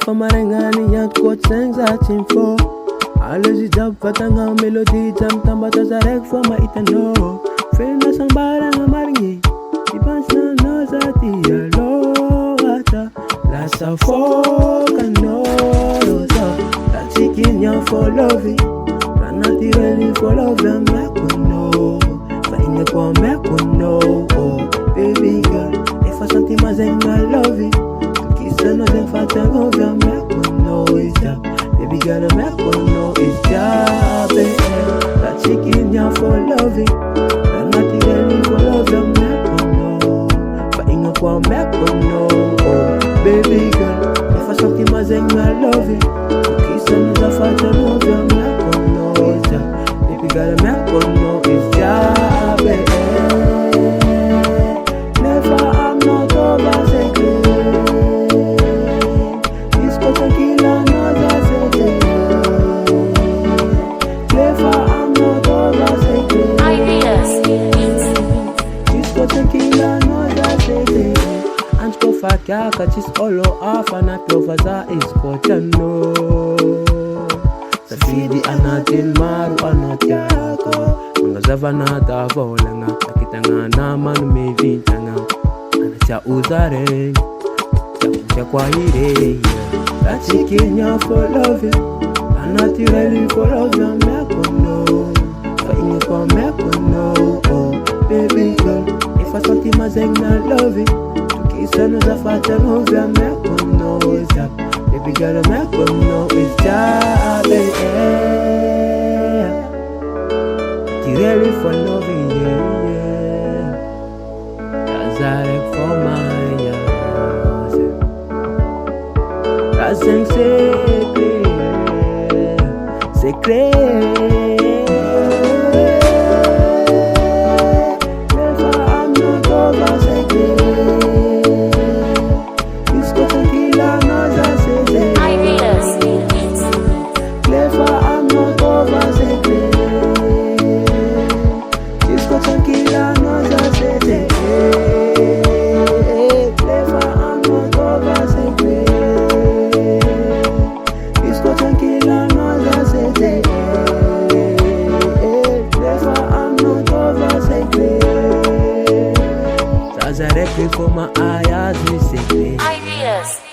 for my ringani yat coach sang searching for. Alles is up fatanga melody jam tamba tazarek for my itano. Fena sambara ngamaringi. Ibansa no zati alo ata. Lasa foka no rosa. That chicken ya for loving. Ranati really for love them no. Fainga kwa no. Oh baby girl, if I something mazeng I love it. Kisa no zeng fatanga vya no is ya. Baby girl no is ya baby. That chicken ya for loving. Ranati really for love them no. Fainga kwa no. Oh baby girl, if I something mazeng I love it. Kisa no zeng fatanga vya no is ya. Baby girl no is ya baby. Fakaka chis olo afana tovaza iskotano. Safidi anatil maru anotiako. Mangazava na tavolanga. Nakitanga na manu mevintanga. Anacha uzare. Chakucha kwa hire. That chicken ya for loving. Anati really for loving. Mekono. Fainga kwa mekono. Oh baby girl, if I something mazeng na love it. Kisa no za fata no vya mekono is that. Baby girl mekono is that baby. You really for loving yeah. That's for my that's secret. Directly for my eyes, we say ideas.